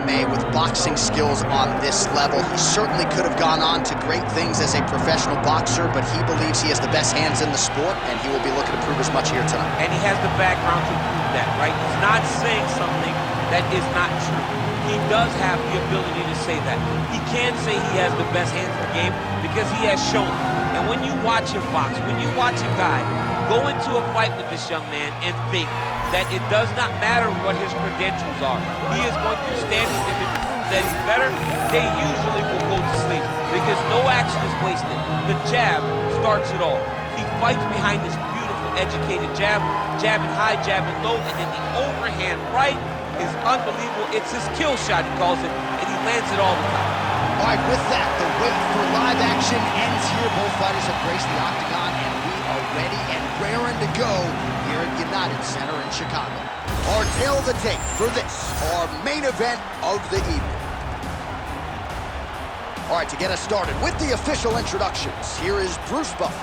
MMA with boxing skills on this level. He certainly could have gone on to great things as a professional boxer, but he believes he has the best hands in the sport, and he will be looking to prove as much here tonight. And he has the background to prove that, right? He's not saying something that is not true. He does have the ability to say that. He can say he has the best hands in the game because he has shown it. And when you watch him box, when you watch a guy go into a fight with this young man and think that it does not matter what his credentials are, he is going to stand and if it proves that he's better, they usually will go to sleep because no action is wasted. The jab starts it all. He fights behind this beautiful, educated jab, jabbing high, jabbing low, and then the overhand right is unbelievable. It's his kill shot, he calls it, and he lands it all the time. All right, with that, the wait for live action ends here. Both fighters have graced the octagon, and we are ready and raring to go here at United Center in Chicago. Our tail of the tape for this, our main event of the evening. All right, to get us started with the official introductions, here is Bruce Buffer.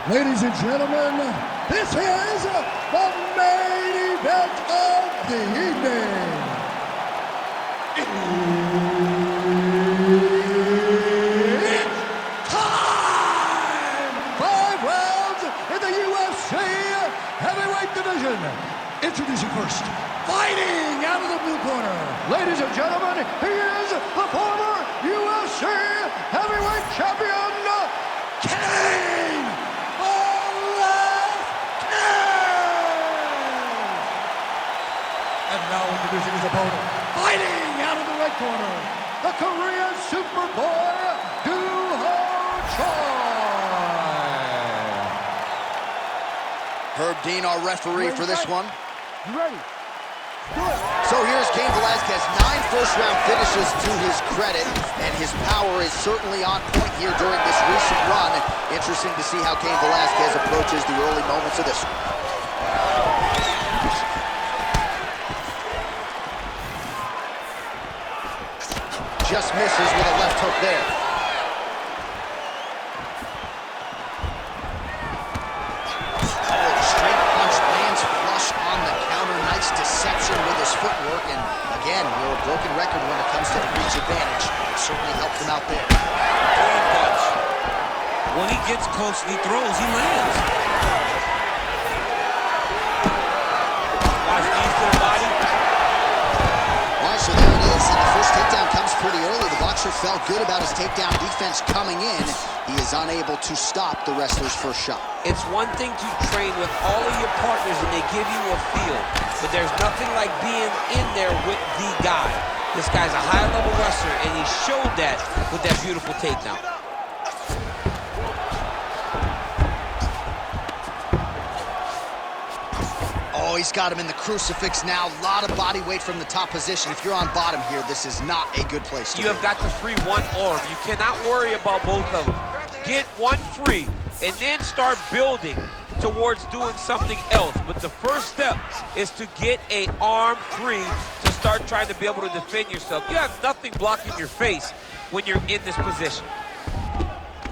Ladies and gentlemen, this is the main event of the evening. It's time! 5 rounds in the UFC heavyweight division. Introducing first, fighting out of the blue corner. Ladies and gentlemen, he is the former UFC heavyweight champion, Kane! And now introducing his opponent, fighting out of the red corner, the Korean Superboy, Doo-Ho Choi. Herb Dean, our referee for this one. You ready? Good. So here's Cain Velasquez, 9 first-round finishes to his credit, and his power is certainly on point here during this recent run. Interesting to see how Cain Velasquez approaches the early moments of this one. Just misses with a left hook there. Oh, straight punch lands flush on the counter. Nice deception with his footwork. And again, we're a broken record when it comes to the reach advantage. It certainly helped him out there. Clean punch. When he gets close and he throws, he lands. Watch knees to the body. All right, so there it is. And the first takedown comes pretty early. The boxer felt good about his takedown defense coming in. He is unable to stop the wrestler's first shot. It's one thing to train with all of your partners and they give you a feel, but there's nothing like being in there with the guy. This guy's a high-level wrestler, and he showed that with that beautiful takedown. Oh, he's got him in the crucifix now. A lot of body weight from the top position. If you're on bottom here, this is not a good place to be. You have got to free one arm. You cannot worry about both of them. Get one free, and then start building towards doing something else. But the first step is to get an arm free to start trying to be able to defend yourself. You have nothing blocking your face when you're in this position.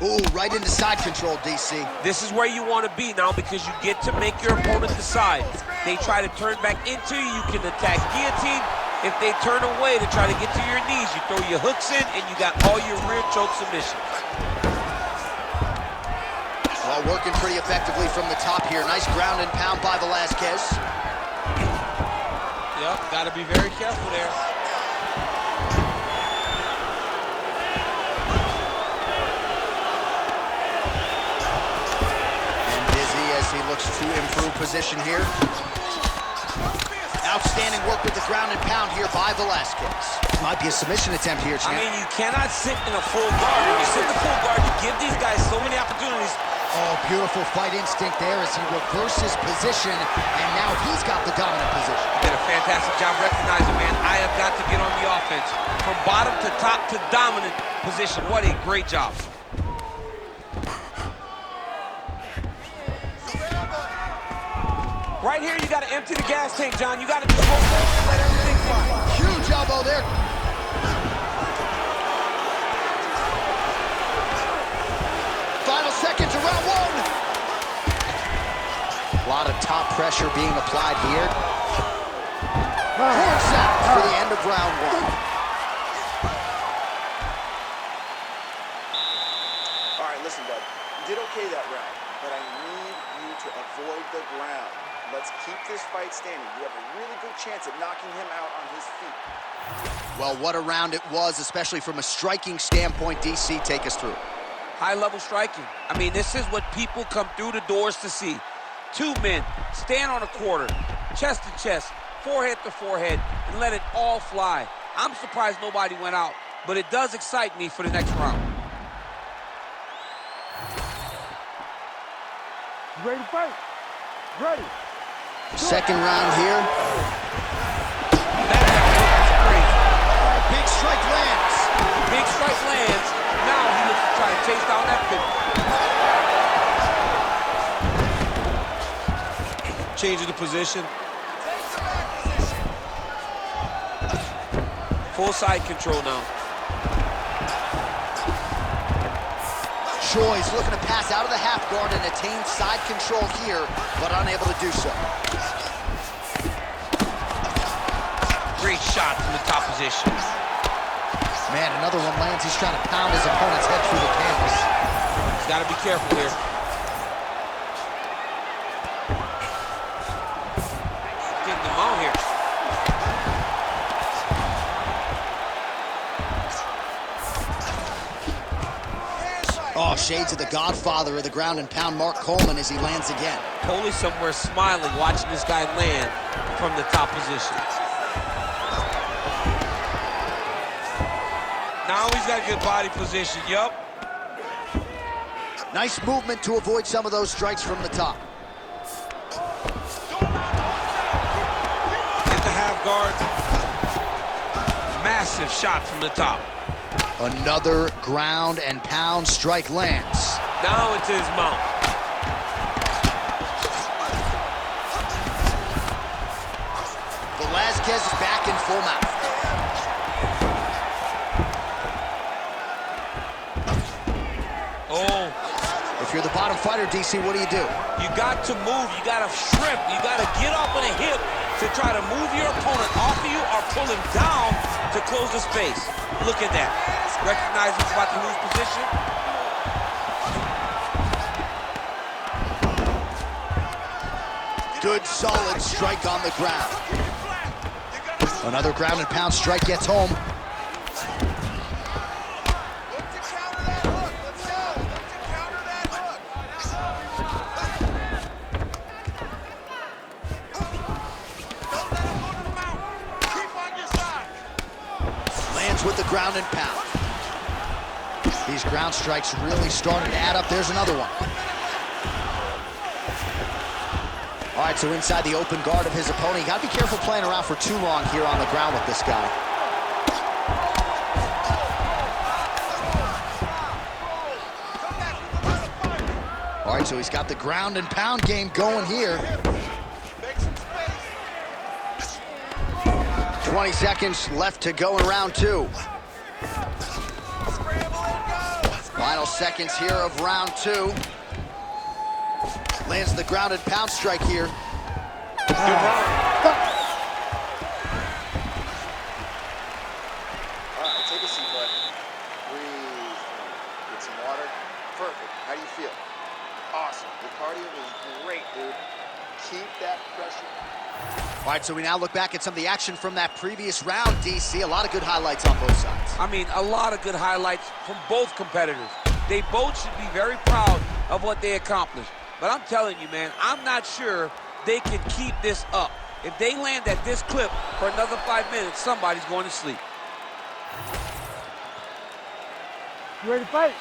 Ooh, right into side control, DC. This is where you want to be now because you get to make your opponent decide. They try to turn back into you, you can attack guillotine. If they turn away to try to get to your knees, you throw your hooks in and you got all your rear choke submissions. Well, working pretty effectively from the top here. Nice ground and pound by Velasquez. Yep, got to be very careful there. He looks to improve position here. Outstanding work with the ground and pound here by Velasquez. Might be a submission attempt here, champ. I mean, you cannot sit in a full guard. When you sit in a full guard, you give these guys so many opportunities. Oh, beautiful fight instinct there as he reverses position, and now he's got the dominant position. Did a fantastic job recognizing, man. I have got to get on the offense. From bottom to top to dominant position. What a great job. Right here, you got to empty the gas tank, John. You got to just go forward and let everything fly. Huge elbow there. Final seconds of round one. A lot of top pressure being applied here. Points out for the end of round one. All right, listen, bud. You did okay that round, but I need you to avoid the ground. Let's keep this fight standing. You have a really good chance at knocking him out on his feet. Well, what a round it was, especially from a striking standpoint. DC, take us through. High-level striking. I mean, this is what people come through the doors to see. Two men stand on a quarter, chest to chest, forehead to forehead, and let it all fly. I'm surprised nobody went out, but it does excite me for the next round. Ready to fight? Ready. Second round here. Big strike lands. Big strike lands. Now he looks to try to chase down that finish. Changing the position. Full side control now. Choi's looking to pass out of the half guard and attain side control here, but unable to do so. Great shot from the top position. Man, another one lands. He's trying to pound his opponent's head through the canvas. He's got to be careful here. Getting them out here. Oh, shades of the godfather of the ground and pound, Mark Coleman, as he lands again. Coley somewhere smiling, watching this guy land from the top position. Now he's got good body position, yup. Nice movement to avoid some of those strikes from the top. Hit the half guard. Massive shot from the top. Another ground and pound strike lands. Now into his mount. Velasquez is back in full mount. Oh. If you're the bottom fighter, DC, what do? You got to move. You got to shrimp. You got to get up on a hip to try to move your opponent off of you or pull him down to close the space. Look at that. Recognize he's about to lose position. Good, solid strike on the ground. Another ground and pound strike gets home. Lands with the ground and pound. These ground strikes really starting to add up. There's another one. All right, so inside the open guard of his opponent. You gotta be careful playing around for too long here on the ground with this guy. All right, so he's got the ground and pound game going here. 20 seconds left to go in round two. Final seconds here of round two. Lands the ground and pound strike here. Good round. All right, take a seat, bud. Breathe. Get some water. Perfect. How do you feel? Awesome. Your cardio was great, dude. Keep that pressure. All right, so we now look back at some of the action from that previous round, DC. A lot of good highlights on both sides. I mean, a lot of good highlights from both competitors. They both should be very proud of what they accomplished. But I'm telling you, man, I'm not sure they can keep this up. If they land at this clip for another 5 minutes, somebody's going to sleep. You ready to fight?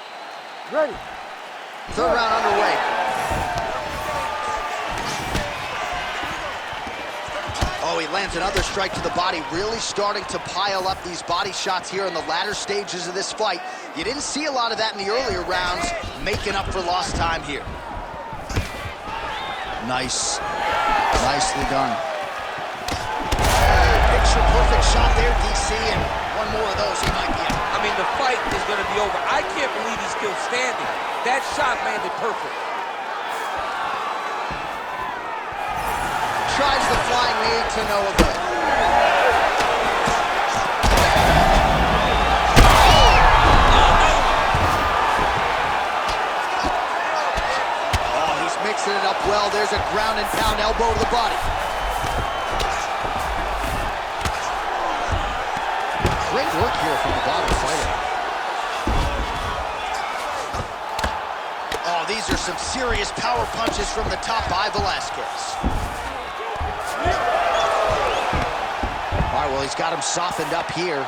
Ready. Third round underway. Oh, he lands another strike to the body, really starting to pile up these body shots here in the latter stages of this fight. You didn't see a lot of that in the earlier rounds, making up for lost time here. Nice. Nicely done. Picture perfect shot there, DC, and one more of those, he might be out. I mean, the fight is going to be over. I can't believe he's still standing. That shot landed perfect. Tries the flying knee to no avail. Great work here from the bottom fighter. Oh, these are some serious power punches from the top by Velasquez. All right, well, he's got him softened up here.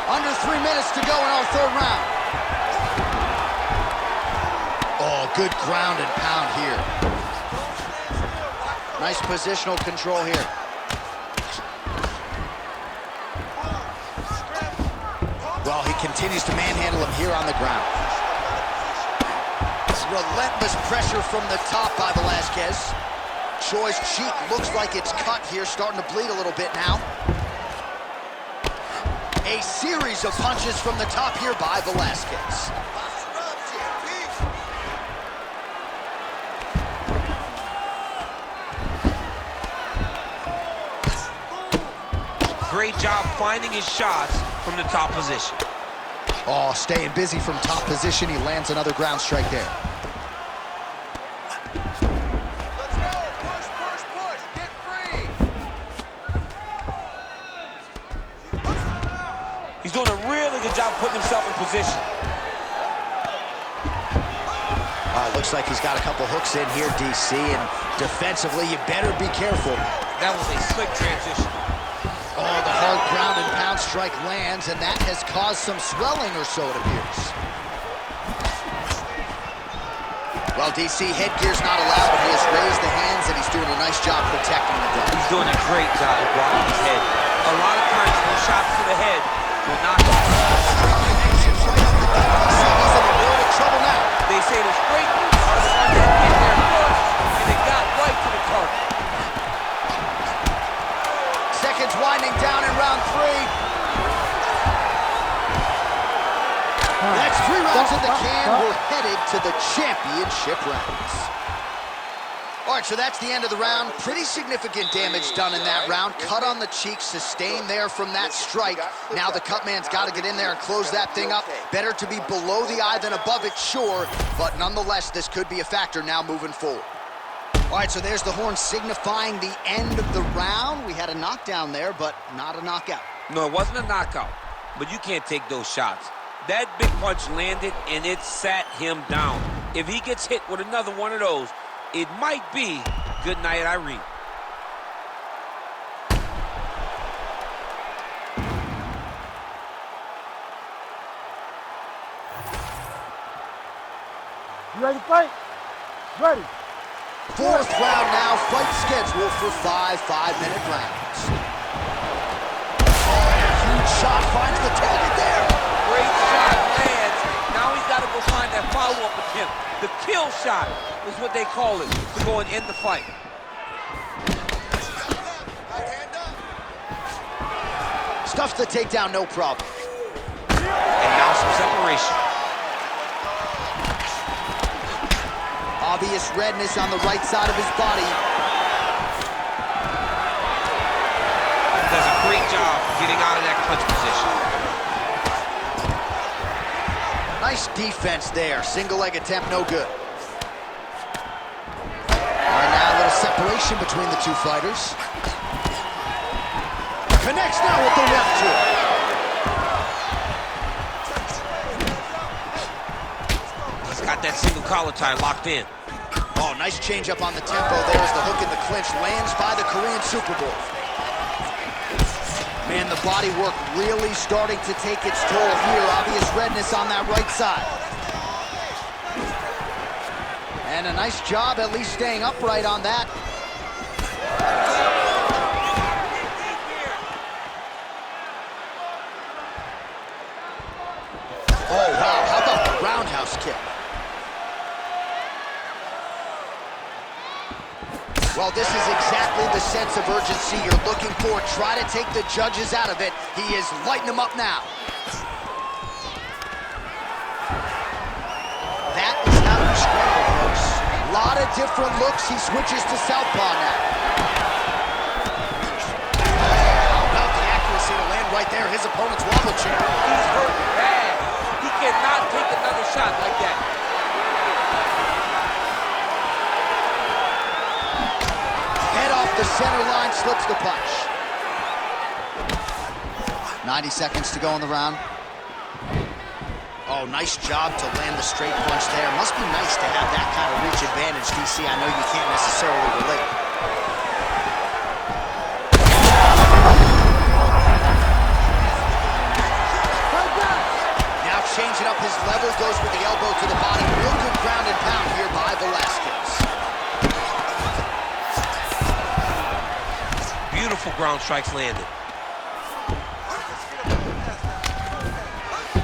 Under 3 minutes to go in our third round. Oh, good ground and pound here. Nice positional control here. Well, he continues to manhandle him here on the ground. Relentless pressure from the top by Velasquez. Choi's cheek looks like it's cut here, starting to bleed a little bit now. A series of punches from the top here by Velasquez. Great job finding his shots from the top position. Oh, staying busy from top position. He lands another ground strike there. Let's go! Push, push, push! Get free! He's doing a really good job putting himself in position. Looks like he's got a couple hooks in here, DC, and defensively, you better be careful. That was a slick transition. Oh, the hard ground and pound strike lands, and that has caused some swelling or so, it appears. Well, DC, headgear's not allowed, but he has raised the hands, and he's doing a nice job protecting the dome. He's doing a great job of blocking his head. A lot of times, those shots to the head will knock him out. Connections right up the gut. DC, he's in a world of trouble now. They say the straight moves are the ones that get there first, and they got right to the target. Seconds winding down in round 3. That's 3 rounds in the can. We're headed to the championship rounds. All right, so that's the end of the round. Pretty significant damage done in that round. Cut on the cheek, sustained there from that strike. Now the cut man's got to get in there and close that thing up. Better to be below the eye than above it, sure. But nonetheless, this could be a factor now moving forward. All right, so there's the horn signifying the end of the round. We had a knockdown there, but not a knockout. No, it wasn't a knockout, but you can't take those shots. That big punch landed, and it sat him down. If he gets hit with another one of those, it might be good night, Irene. You ready to fight? Ready. Fourth round now, fight scheduled for 5 5-minute rounds. Oh, and a huge shot finds the target there. Great shot lands. Now he's got to go find that follow-up attempt. The kill shot is what they call it, to go and end the fight. Stuffs the takedown, no problem. And now some separation. Obvious redness on the right side of his body. Does a great job getting out of that clinch position. Nice defense there. Single leg attempt, no good. All right, now a little separation between the two fighters. Connects now with the left hook. He's got that single collar tie locked in. Oh, nice change up on the tempo. There's the hook in the clinch. Lands by the Korean Super Bowl. Man, the body work really starting to take its toll here. Obvious redness on that right side. And a nice job at least staying upright on that. Oh, wow. How about the roundhouse kick? Well, this is exactly the sense of urgency you're looking for. Try to take the judges out of it. He is lighting them up now. That is how you scramble, folks. A lot of different looks. He switches to southpaw now. How about the accuracy to land right there? His opponent's wobble chair. He's hurt bad. He cannot take another shot like that. Head off the center line, slips the punch. 90 seconds to go in the round. Oh, nice job to land the straight punch there. Must be nice to have that kind of reach advantage, DC. I know you can't necessarily relate. Now changing up his level, goes with the elbow to the body. Real good ground and pound here by Velasquez. Beautiful ground strikes landed.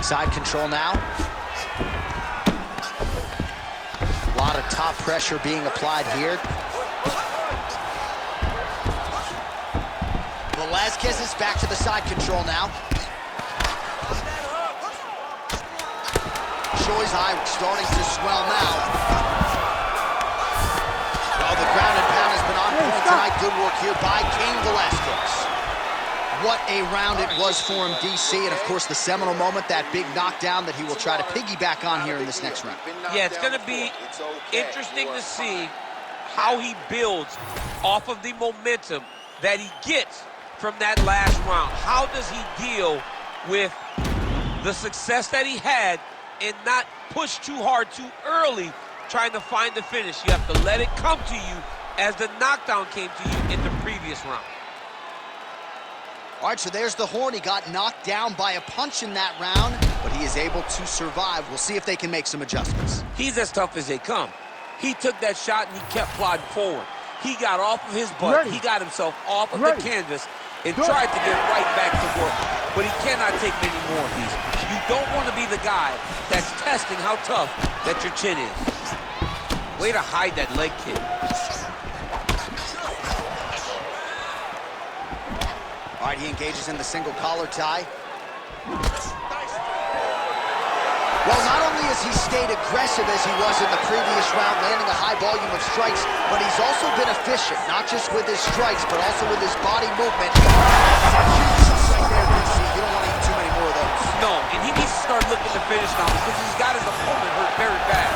Side control now. A lot of top pressure being applied here. Velasquez is back to the side control now. Choi's eye starting to swell now. Well, the ground and pound has been on point tonight. Good work here by Cain Velasquez. What a round it was for him, DC, and of course the seminal moment, that big knockdown that he will try to piggyback on here in this next round. Yeah, it's going to be interesting to see how he builds off of the momentum that he gets from that last round. How does he deal with the success that he had and not push too hard too early trying to find the finish? You have to let it come to you as the knockdown came to you in the previous round. All right, so there's the horn. He got knocked down by a punch in that round, but he is able to survive. We'll see if they can make some adjustments. He's as tough as they come. He took that shot and he kept plodding forward. He got off of his butt. He got himself off of the canvas and tried to get right back to work. But he cannot take many more of these. You don't want to be the guy that's testing how tough that your chin is. Way to hide that leg kick. All right, he engages in the single collar tie. Well, not only has he stayed aggressive as he was in the previous round, landing a high volume of strikes, but he's also been efficient, not just with his strikes, but also with his body movement. That's a huge right there, DC. You don't want to eat too many more of those. No, and he needs to start looking to finish now because he's got his opponent hurt very bad.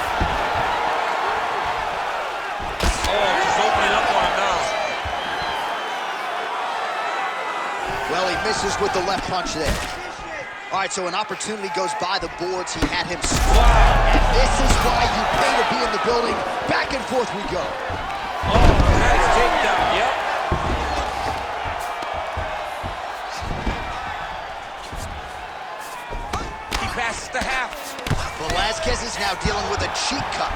Oh, just opening up on him now. Well, he misses with the left punch there. All right, so an opportunity goes by the boards. He had him splat. And this is why you pay to be in the building. Back and forth we go. Oh, nice takedown, yep. He passes the half. Velasquez is now dealing with a cheek cut.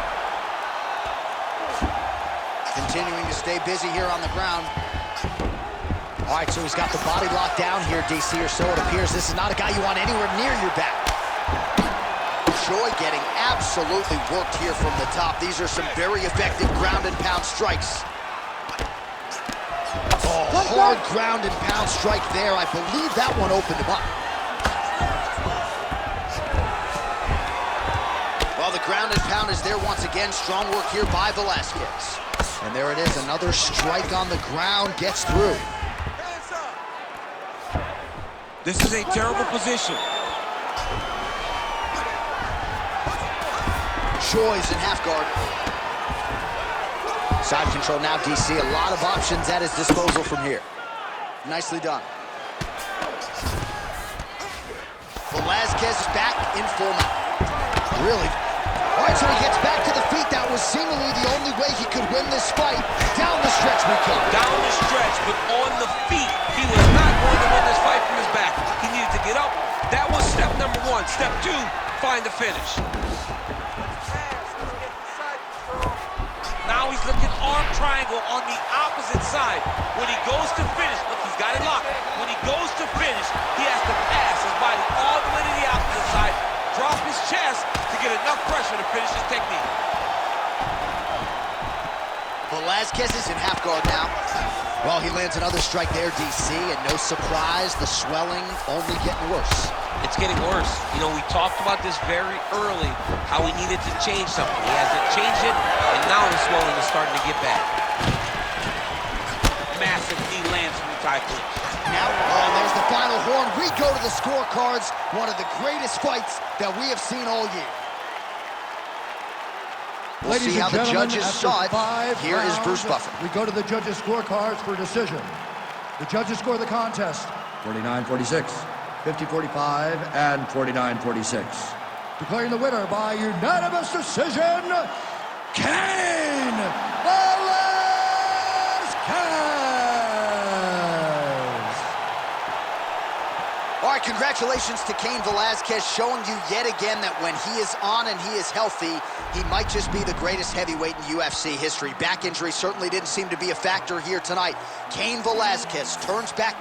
Continuing to stay busy here on the ground. All right, so he's got the body locked down here, DC, or so it appears. This is not a guy you want anywhere near your back. Choi getting absolutely worked here from the top. These are some very effective ground and pound strikes. Oh, hard ground and pound strike there. I believe that one opened him up. Well, the ground and pound is there once again. Strong work here by Velasquez. And there it is, another strike on the ground, gets through. This is a terrible position. Choi's in half guard. Side control now, DC. A lot of options at his disposal from here. Nicely done. Velasquez is back in full mount. Really? All right, so he gets back to the feet. That was seemingly the only way he could win this fight. Down the stretch we come. Down the stretch, but on the feet. He was not going to win this fight from his back. He needed to get up. That was step number one. Step two, find the finish. Now he's looking arm triangle on the opposite side. When he goes to finish, look, he's got it locked. When he goes to finish, he has to pass his body all the way to the opposite side, drop his chest to get enough pressure to finish his technique. Velasquez is in half guard now. Well, he lands another strike there, DC, and no surprise, the swelling only getting worse. It's getting worse. You know, we talked about this very early, how he needed to change something. He hasn't changed it, and now the swelling is starting to get bad. Massive knee lands from the tie clinch. Now, oh, there's the final horn. We go to the scorecards. One of the greatest fights that we have seen all year. We'll see how the judges saw it. Here is Bruce Buffer. We go to the judges' scorecards for decision. The judges score the contest 49-46, 50-45 and 49-46. Declaring the winner by unanimous decision, Cain Velasquez! All right, congratulations to Cain Velasquez, showing you yet again that when he is on and he is healthy, he might just be the greatest heavyweight in UFC history. Back injury certainly didn't seem to be a factor here tonight. Cain Velasquez turns back the